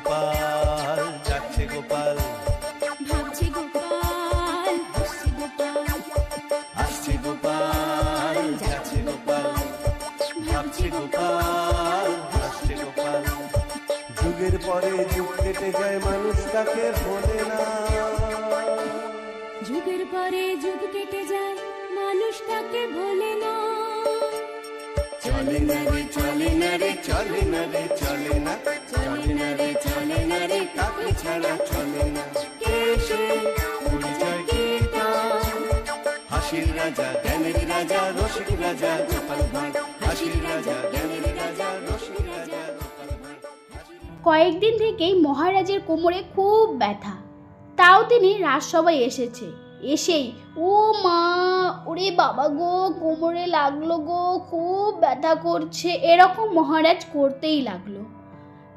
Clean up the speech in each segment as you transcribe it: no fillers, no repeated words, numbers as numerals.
গোপাল, যাচ্ছে গোপাল, ভাবছে গোপাল, হাসছে গোপাল, আসছে গোপাল, যাচ্ছে গোপাল, ভাবছে গোপাল, হাসছে গোপাল। যুগের পরে যুগ কেটে যায়, মানুষ তাকে ভোলে না। যুগের পরে যুগ কেটে যায়, মানুষ তাকে ভোলে না। চলে না রে, চলে না রে, চলে না রে, চলে না, চলে না রে, চলে না রে, তাকে ছাড়া চলে না। কে সে? পরিচয় কি তার? হাসির রাজা, জ্ঞানের রাজা, রসিক রাজা গোপাল ভাঁড়। হাসির রাজা, জ্ঞানের রাজা, রসিক রাজা গোপাল ভাঁড়। কয়েকদিন থেকেই মহারাজের কোমরে খুব ব্যথা। তাও তিনি রাজসভায় এসেছে। এসেই ও মা, ওরে বাবা গো, কোমরে লাগলো গো, খুব ব্যথা করছে, এরকম মহারাজ করতেই লাগলো।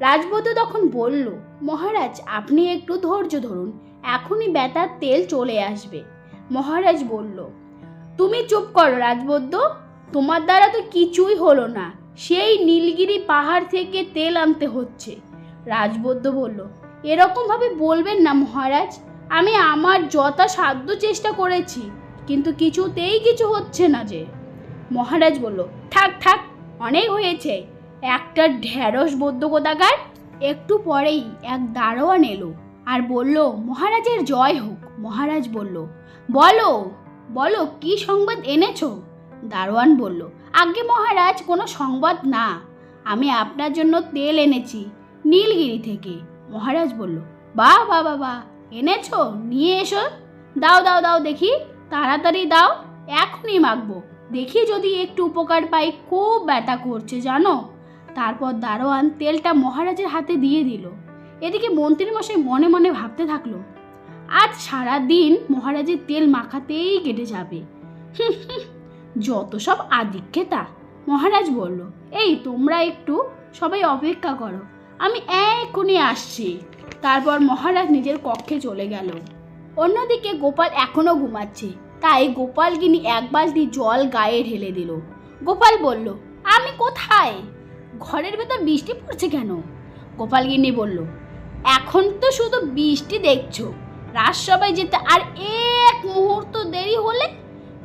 রাজবধূ তখন বলল, মহারাজ আপনি একটু ধৈর্য ধরুন, এখনই ব্যথার তেল চলে আসবে। মহারাজ বলল, তুমি চুপ করো রাজবধূ, তোমার দ্বারা তো কিছুই হলো না, সেই নীলগিরি পাহাড় থেকে তেল আনতে হচ্ছে। রাজবধূ বলল, এরকমভাবে বলবেন না মহারাজ, আমি আমার যথাসাধ্য চেষ্টা করেছি, কিন্তু কিছুতেই কিছু হচ্ছে না যে। মহারাজ বলল, থাক থাক, অনেক হয়েছে, একটা ঢ্যাঁড়স বৌদ্ধ কোথাকার। একটু পরেই এক দারোয়ান এলো আর বলল, মহারাজের জয় হোক। মহারাজ বলল, বলো বলো, কি সংবাদ এনেছো? দারোয়ান বলল, আজ্ঞে মহারাজ, কোনো সংবাদ না, আমি আপনার জন্য তেল এনেছি নীলগিরি থেকে। মহারাজ বলল, বাহ বাহ বাহ বাহ, এনেছো, নিয়ে এসো, দাও দাও দাও দেখি, তাড়াতাড়ি দাও, এখনই মাখবো, দেখি যদি একটু উপকার পাই, খুব ব্যথা করছে জানো। তারপর দারোয়ান তেলটা মহারাজের হাতে দিয়ে দিল। এদিকে মন্ত্রীমশাই মনে মনে ভাবতে থাকলো, আজ সারা দিন মহারাজের তেল মাখাতেই কেটে যাবে। যত সব আদিক্ষেতা। মহারাজ বলল, এই তোমরা একটু সবাই অপেক্ষা করো, আমি এক্ষুনি আসছি। তারপর মহারাজ নিজের কক্ষে চলে গেল। অন্যদিকে গোপাল এখনো ঘুমাচ্ছে, তাই গোপালগিনি এক বালতি জল গায়ে ঢেলে দিল। গোপাল বলল, আমি কোথায়? ঘরের ভেতর বৃষ্টি পড়ছে কেন? গোপালগিন্নি বলল, এখন তো শুধু বৃষ্টি দেখছো, রাজসভায় যেতে আর এক মুহূর্ত দেরি হলে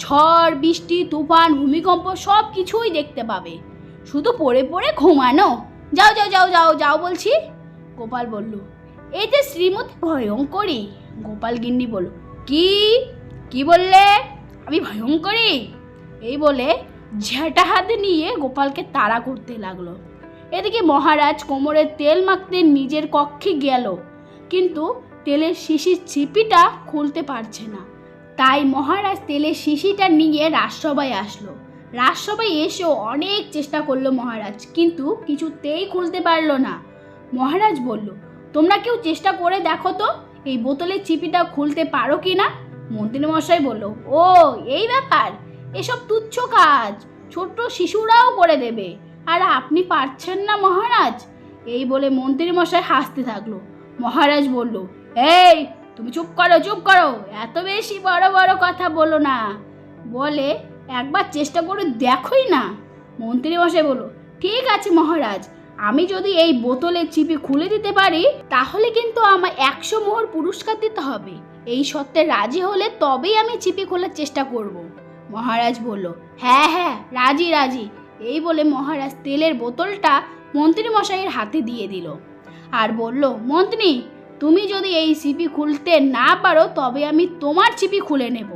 ঝড় বৃষ্টি তুফান ভূমিকম্প সব কিছুই দেখতে পাবে, শুধু পড়ে পড়ে ঘুমানো। যাও যাও যাও যাও যাও বলছি। গোপাল বলল, এই যে শ্রীমতী ভয়ঙ্করী। গোপালগিন্নি বলল, কি কি বললে? আমি ভয়ঙ্করী? এই বলে ঝেঁটা হাতে নিয়ে গোপালকে তাড়া করতে লাগলো। এদিকে মহারাজ কোমরে তেল মাখতে নিজের কক্ষে গেল, কিন্তু তেলের শিশির ছিপিটা খুলতে পারছে না। তাই মহারাজ তেলের শিশিটা নিয়ে রাজসভায় আসলো। রাজসভায় এসেও অনেক চেষ্টা করলো মহারাজ, কিন্তু কিছুতেই খুলতে পারলো না। মহারাজ বলল, তোমরা কেউ চেষ্টা করে দেখো তো, এই বোতলের চিপিটা খুলতে পারো কি না। মন্ত্রীমশাই বলল, ও এই ব্যাপার, এসব তুচ্ছ কাজ ছোট্ট শিশুরাও করে দেবে, আর আপনি পারছেন না মহারাজ। এই বলে মন্ত্রীমশাই হাসতে থাকলো। মহারাজ বলল, এই তুমি চুপ করো চুপ করো, এত বেশি বড় বড় কথা বলো না, বলে একবার চেষ্টা করে দেখোই না। মন্ত্রীমশাই বলল, ঠিক আছে মহারাজ, আমি যদি এই বোতলের চিপি খুলে দিতে পারি, তাহলে কিন্তু আমায় 100 মোহর পুরস্কার দিতে হবে। এই শর্তে রাজি হলে তবেই আমি চিপি খোলার চেষ্টা করব। মহারাজ বলল, হ্যাঁ হ্যাঁ, রাজি রাজি। এই বলে মহারাজ তেলের বোতলটা মন্ত্রীমশাইয়ের হাতে দিয়ে দিল আর বলল, মন্ত্রী, তুমি যদি এই চিপি খুলতে না পারো, তবে আমি তোমার চিপি খুলে নেব।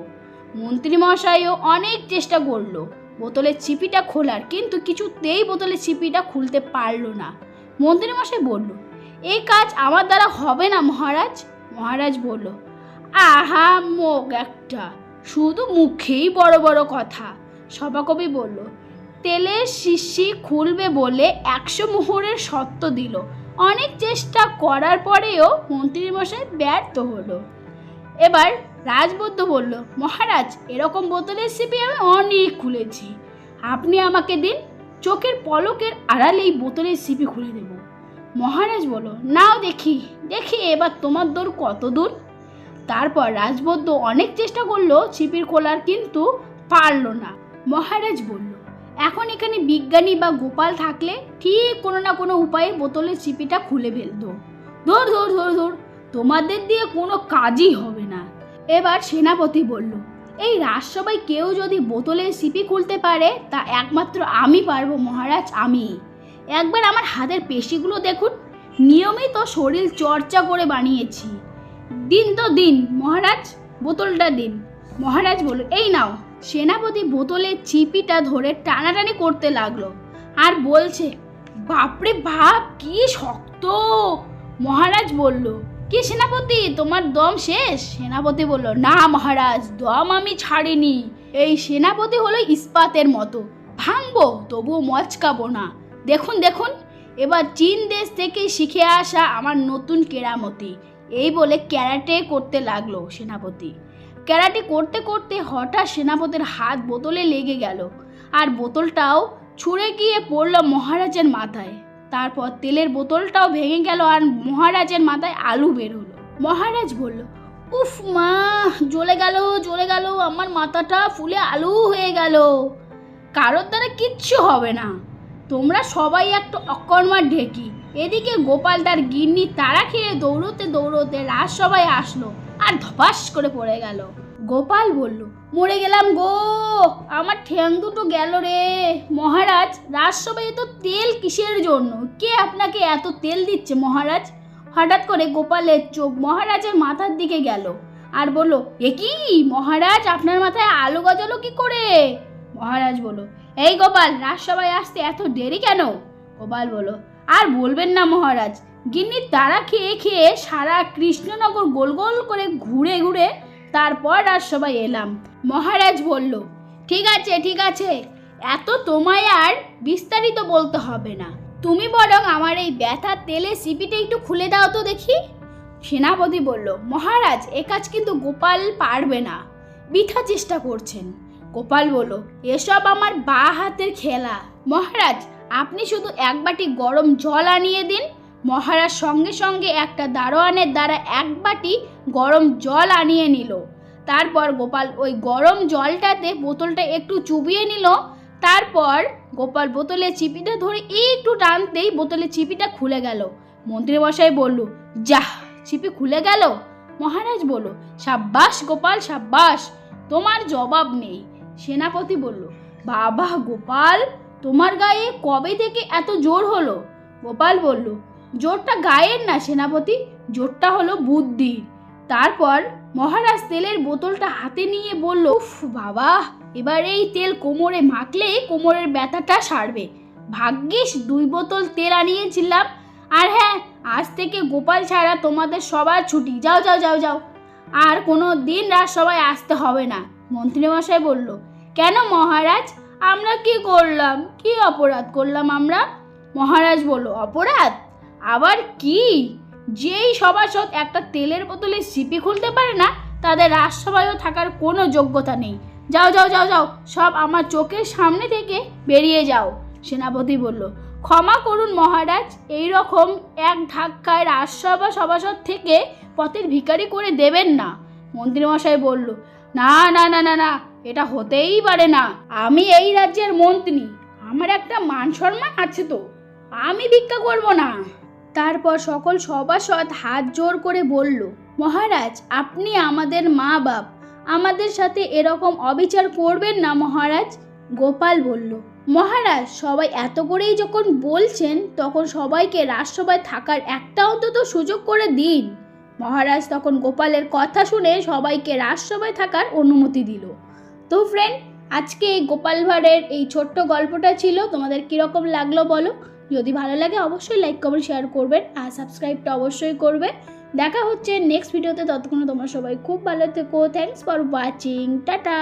মন্ত্রীমশাইও অনেক চেষ্টা করলো বোতলের চিপিটা খোলার, কিন্তু কিছুতেই বোতলের চিপিটা খুলতে পারলো না। মন্ত্রীমশাই বলল, এই কাজ আমার দ্বারা হবে না মহারাজ। মহারাজ বলল, আহা মুখ একটা, শুধু মুখেই বড় বড় কথা। সভাকবি বলল, তেলের শিশি খুলবে বলে 100 মোহরের শর্ত দিল, অনেক চেষ্টা করার পরেও মন্ত্রীমশাই ব্যর্থ হলো। এবার রাজবধূ বলল, মহারাজ, এরকম বোতলের চিপি আমি অনেক খুলেছি, আপনি আমাকে দিন, চোখের পলকের আড়ালেই বোতলের চিপি খুলে দেব। মহারাজ বলল, নাও দেখি দেখি এবার তোমার দৌড় কত দূর। তারপর রাজবধূ অনেক চেষ্টা করলো চিপির খোলার, কিন্তু পারল না। মহারাজ বলল, এখন এখানে বিজ্ঞানী বা গোপাল থাকলে ঠিক কোনো না কোনো উপায়ে বোতলের চিপিটা খুলে ফেলতো। ধর ধর ধর ধর, তোমাদের দিয়ে কোনো কাজই হবে না। এবার সেনাপতি বলল, এই রাজসভায় কেউ যদি বোতলের সিপি খুলতে পারে তা একমাত্র আমি পারবো মহারাজ, আমি। একবার আমার হাতের পেশিগুলো দেখুন, নিয়মিত শরীর চর্চা করে বানিয়েছি। দিন তো দিন মহারাজ, বোতলটা দিন। মহারাজ বলল, এই নাও। সেনাপতি বোতলের চিপিটা ধরে টানাটানি করতে লাগলো আর বলছে, বাপরে বাপ কি শক্ত। মহারাজ বলল, কি সেনাপতি তোমার দম শেষ? সেনাপতি বলল, না মহারাজ, দম আমি ছাড়িনি। এই সেনাপতি হলো ইস্পাতের মতো, ভাঙবো তবুও মচকাবো না। দেখুন দেখুন, এবার চীন দেশ থেকে শিখে আসা আমার নতুন কেরামতি। এই বলে ক্যারাটে করতে লাগলো সেনাপতি। ক্যারাটে করতে করতে হঠাৎ সেনাপতির হাত বোতলে লেগে গেল আর বোতলটাও ছুঁড়ে গিয়ে পড়ল মহারাজের মাথায়। তারপর তেলের বোতলটাও ভেঙে গেল আর মহারাজের মাথায় আলু বের হলো। মহারাজ বলল, উফ মা, জ্বলে গেল, আমার মাথাটা ফুলে আলু হয়ে গেল। কারোর দ্বারা কিচ্ছু হবে না, তোমরা সবাই একটা অকর্মার ঢেকি। এদিকে গোপাল তার গিন্নি তাড়া খেয়ে দৌড়তে দৌড়তে রাজসভায় আসলো আর ধপাস করে পড়ে গেল। গোপাল বলল, মরে গেলাম গো, আমার ঠ্যাং দুটো গেল রে। মহারাজ, রাজসভায় তো তেল কিসের জন্য? কে আপনাকে এত তেল দিচ্ছে মহারাজ? হঠাৎ করে গোপালের চোখ মহারাজের মাথার দিকে গেল আর বলল, এ কি মহারাজ, আপনার মাথায় আলু গজালো কি করে? মহারাজ বলল, এই গোপাল, রাজসভায় আসতে এত দেরি কেন? গোপাল বলল, আর বলবেন না মহারাজ, গিন্নির তাড়া খেয়ে খেয়ে সারা কৃষ্ণনগর গোল গোল করে ঘুরে ঘুরে তারপর রাজসভায় এলাম। মহারাজ বলল, ঠিক আছে, এত তোমায় আর বিস্তারিত বলতে হবে না। তুমি বরং আমার এই ব্যথার তেলের সিপিটা একটু খুলে দাও তো দেখি। সেনাপতি বলল, মহারাজ, এ কাজ কিন্তু গোপাল পারবে না, বৃথা চেষ্টা করছেন। গোপাল বলল, এসব আমার বা হাতের খেলা। মহারাজ, আপনি শুধু এক বাটি গরম জল আনিয়ে দিন। মহারাজ সঙ্গে সঙ্গে একটা দারোয়ানের দ্বারা এক বাটি গরম জল আনিয়ে নিল। তারপর গোপাল ওই গরম জলটাতে বোতলটা একটু চুবিয়ে নিল। তারপর গোপাল বোতলের চিপিটা ধরে একটু টানতেই বোতলের চিপিটা খুলে গেল। মন্ত্রীমশাই বলল, যাহ, চিপি খুলে গেল। মহারাজ বলল, সাব্বাস গোপাল, সাব্বাস, তোমার জবাব নেই। সেনাপতি বলল, বাবা গোপাল, তোমার গায়ে কবে থেকে এত জোর হলো? গোপাল বলল, জোরটা গায়ের না সেনাপতি, জোরটা হলো বুদ্ধির। তারপর মহারাজ তেলের বোতলটা হাতে নিয়ে বলল, উফ বাবা, এবার এই তেল কোমরে মাখলে কোমরের ব্যথাটা সারবে। ভাগ্যিস 2 বোতল তেল আনিয়েছিলাম। আর হ্যাঁ, আজ থেকে গোপাল ছাড়া তোমাদের সবার ছুটি, যাও যাও যাও যাও, আর কোনো দিন রাজসভায় আসতে হবে না। মন্ত্রীমশাই বলল, কেন মহারাজ, আমরা কি করলাম, কি অপরাধ করলাম আমরা? মহারাজ বলল, অপরাধ আবার কি? যেই সভাসদ একটা তেলের বোতলে সিপি খুলতে পারে না, তাদের রাজসভায়ও থাকার কোনো যোগ্যতা নেই। যাও যাও যাও যাও, সব আমার চোখের সামনে থেকে বেরিয়ে যাও। সেনাপতি বলল, ক্ষমা করুন মহারাজ, এই রকম এক ধাক্কায় রাজসভা সভাসদ থেকে পথের ভিখারি করে দেবেন না। মন্ত্রীমশাই বলল, না না না না না, এটা হতেই পারে না। আমি এই রাজ্যের মন্ত্রী, আমার একটা মান সম্মান আছে তো, আমি ভিক্ষা করব না। তারপর সকল সভাসদ হাত জোর করে বলল, মহারাজ, আপনি আমাদের মা বাপ, আমাদের সাথে এরকম অবিচার করবেন না মহারাজ। গোপাল বলল, মহারাজ, সবাই এত করেই যখন বলছেন, তখন সবাইকে রাজসভায় থাকার একটা অন্তত সুযোগ করে দিন। মহারাজ তখন গোপালের কথা শুনে সবাইকে রাজসভায় থাকার অনুমতি দিল। তো ফ্রেন্ড, আজকে এই গোপাল ভাঁড়ের এই ছোট্ট গল্পটা ছিল। তোমাদের কীরকম লাগলো বলো? যদি ভালো লাগে অবশ্যই লাইক কমেন্ট শেয়ার করবেন আর সাবস্ক্রাইবটা অবশ্যই করবে। দেখা হচ্ছে নেক্সট ভিডিওতে, ততক্ষণ তোমরা সবাই খুব ভালো থেকো। Thanks for watching, tata.